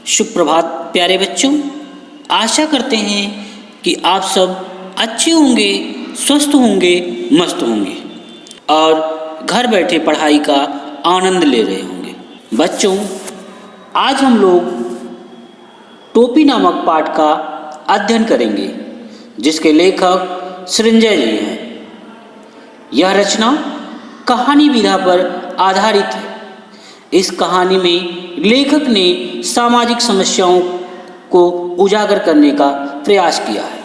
सुप्रभात प्यारे बच्चों, आशा करते हैं कि आप सब अच्छे होंगे, स्वस्थ होंगे, मस्त होंगे और घर बैठे पढ़ाई का आनंद ले रहे होंगे। बच्चों, आज हम लोग टोपी नामक पाठ का अध्ययन करेंगे जिसके लेखक सृंजय जी हैं। यह रचना कहानी विधा पर आधारित है। इस कहानी में लेखक ने सामाजिक समस्याओं को उजागर करने का प्रयास किया है।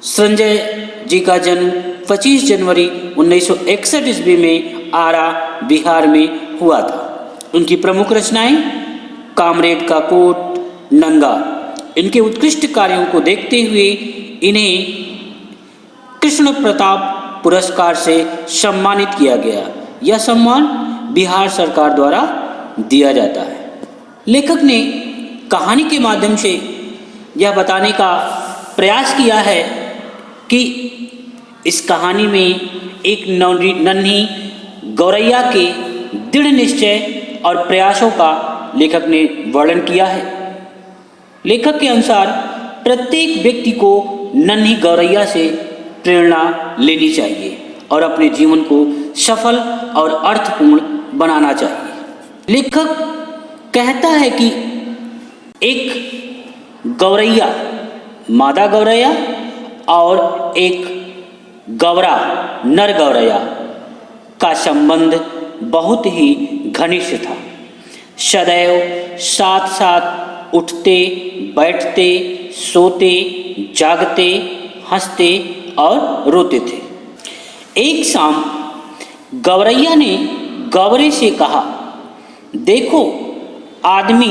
सृंजय जी का जन्म 25 जनवरी 1961 ईस्वी में आरा, बिहार में हुआ था। उनकी प्रमुख रचनाएं कामरेड का कोट, नंगा। इनके उत्कृष्ट कार्यों को देखते हुए इन्हें कृष्ण प्रताप पुरस्कार से सम्मानित किया गया। यह सम्मान बिहार सरकार द्वारा दिया जाता है। लेखक ने कहानी के माध्यम से यह बताने का प्रयास किया है कि इस कहानी में एक नन्ही गौरैया के दृढ़ निश्चय और प्रयासों का लेखक ने वर्णन किया है। लेखक के अनुसार प्रत्येक व्यक्ति को नन्ही गौरैया से प्रेरणा लेनी चाहिए और अपने जीवन को सफल और अर्थपूर्ण बनाना चाहिए। लेखक कहता है कि एक गौरैया, मादा गौरैया और एक गौरा, नर गौरैया का संबंध बहुत ही घनिष्ठ था। सदैव साथ साथ उठते, बैठते, सोते, जागते, हंसते और रोते थे। एक शाम गौरैया ने गौरे से कहा, देखो आदमी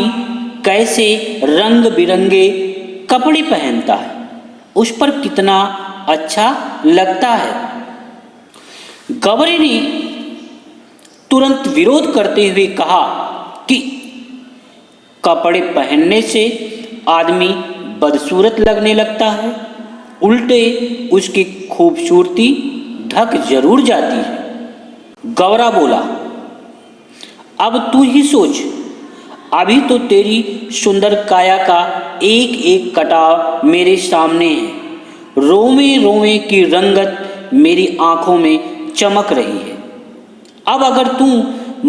कैसे रंग बिरंगे कपड़े पहनता है, उस पर कितना अच्छा लगता है। गौरे ने तुरंत विरोध करते हुए कहा कि कपड़े पहनने से आदमी बदसूरत लगने लगता है, उल्टे उसकी खूबसूरती ढक जरूर जाती है। गौरा बोला, अब तू ही सोच, अभी तो तेरी सुंदर काया का एक एक कटाव मेरे सामने है, रोवे रोवे की रंगत मेरी आंखों में चमक रही है। अब अगर तू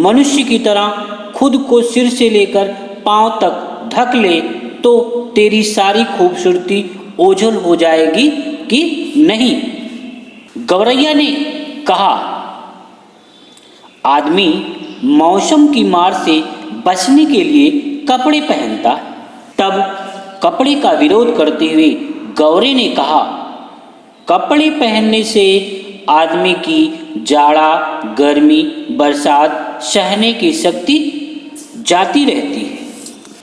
मनुष्य की तरह खुद को सिर से लेकर पांव तक ढक ले तो तेरी सारी खूबसूरती ओझल हो जाएगी कि नहीं। गौरैया ने कहा, आदमी मौसम की मार से बचने के लिए कपड़े पहनता। तब कपड़े का विरोध करते हुए गौरे ने कहा, कपड़े पहनने से आदमी की जाड़ा, गर्मी, बरसात सहने की शक्ति जाती रहती है।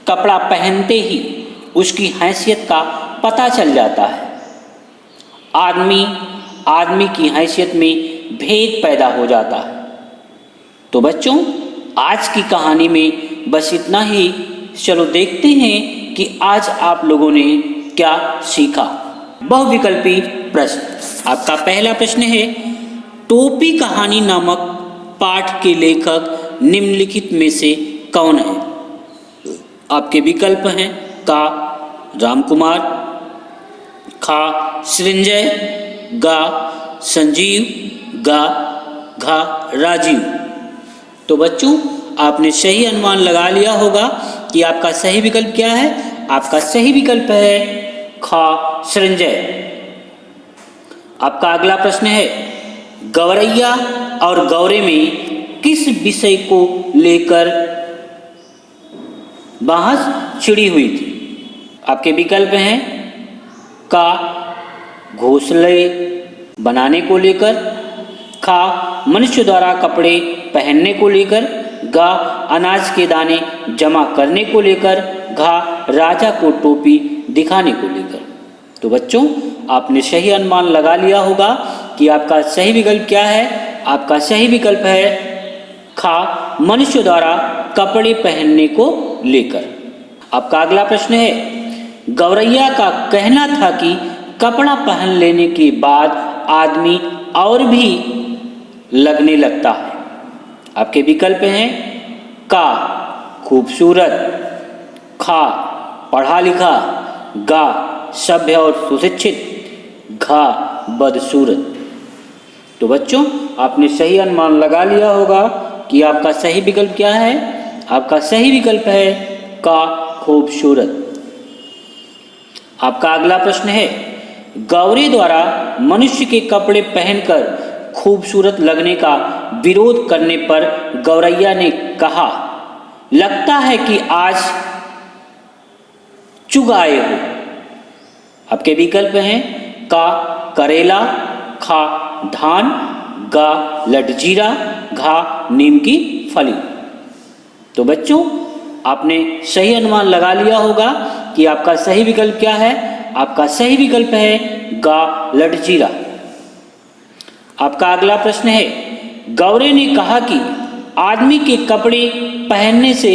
कपड़ा पहनते ही उसकी हैसियत का पता चल जाता है। आदमी की हैसियत में भेद पैदा हो जाता है। तो बच्चों, आज की कहानी में बस इतना ही। चलो देखते हैं कि आज आप लोगों ने क्या सीखा। बहुविकल्पी प्रश्न। आपका पहला प्रश्न है, टोपी कहानी नामक पाठ के लेखक निम्नलिखित में से कौन है? आपके विकल्प हैं का रामकुमार, खा सृंजय, गा संजीव, घा राजीव। तो बच्चों, आपने सही अनुमान लगा लिया होगा कि आपका सही विकल्प क्या है। आपका सही विकल्प है खा सृंजय। आपका अगला प्रश्न है, गौरैया और गौरे में किस विषय को लेकर बहस छिड़ी हुई थी? आपके विकल्प हैं का घोंसले बनाने को लेकर, खा मनुष्य द्वारा कपड़े पहनने को लेकर, गा अनाज के दाने जमा करने को लेकर, घा राजा को टोपी दिखाने को लेकर। तो बच्चों, आपने सही अनुमान लगा लिया होगा कि आपका सही विकल्प क्या है। आपका सही विकल्प है खा मनुष्य द्वारा कपड़े पहनने को लेकर। आपका अगला प्रश्न है, गौरैया का कहना था कि कपड़ा पहन लेने के बाद आदमी और भी लगने लगता है। आपके विकल्प हैं का खूबसूरत, खा पढ़ा लिखा, गा सभ्य और सुशिक्षित, घा बदसूरत। तो बच्चों आपने सही अनुमान लगा लिया होगा कि आपका सही विकल्प क्या है। आपका सही विकल्प है का खूबसूरत। आपका अगला प्रश्न है, गौरे द्वारा मनुष्य के कपड़े पहनकर खूबसूरत लगने का विरोध करने पर गौरैया ने कहा, लगता है कि आज चुग आए हो। आपके विकल्प हैं का करेला, खा धान, गा लटजीरा, घा नीम की फली। तो बच्चों आपने सही अनुमान लगा लिया होगा कि आपका सही विकल्प क्या है। आपका सही विकल्प है गा लटजीरा। आपका अगला प्रश्न है, गौरे ने कहा कि आदमी के कपड़े पहनने से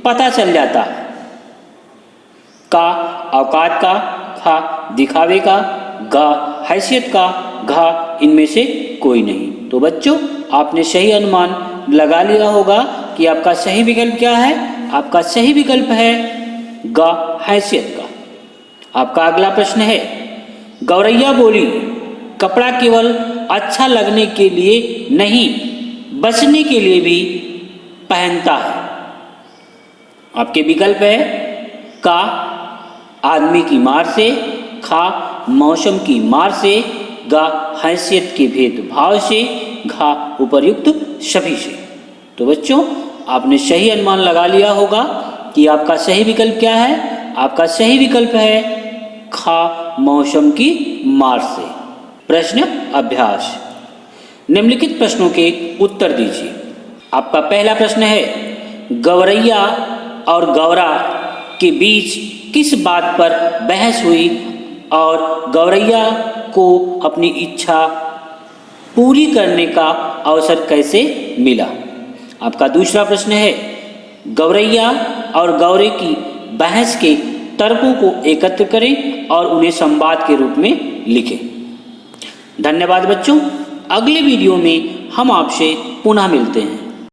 पता चल जाता है। का औकात का, खा दिखावे का, गा हैसियत का, घा इनमें से कोई नहीं। तो बच्चों आपने सही अनुमान लगा लिया होगा कि आपका सही विकल्प क्या है। आपका सही विकल्प है गा हैसियत का। आपका अगला प्रश्न है, गौरैया बोली, कपड़ा केवल अच्छा लगने के लिए नहीं, बचने के लिए भी पहनता है। आपके विकल्प है का आदमी की मार से, खा मौसम की मार से, गा हैसियत के भेदभाव से, घा उपर्युक्त सभी से। तो बच्चों आपने सही अनुमान लगा लिया होगा कि आपका सही विकल्प क्या है। आपका सही विकल्प है खा मौसम की मार से। प्रश्न अभ्यास, निम्नलिखित प्रश्नों के उत्तर दीजिए। आपका पहला प्रश्न है, गौरैया और गौरा के बीच किस बात पर बहस हुई और गौरैया को अपनी इच्छा पूरी करने का अवसर कैसे मिला। आपका दूसरा प्रश्न है, गौरैया और गौरे की बहस के तर्कों को एकत्र करें और उन्हें संवाद के रूप में लिखें। धन्यवाद बच्चों, अगले वीडियो में हम आपसे पुनः मिलते हैं।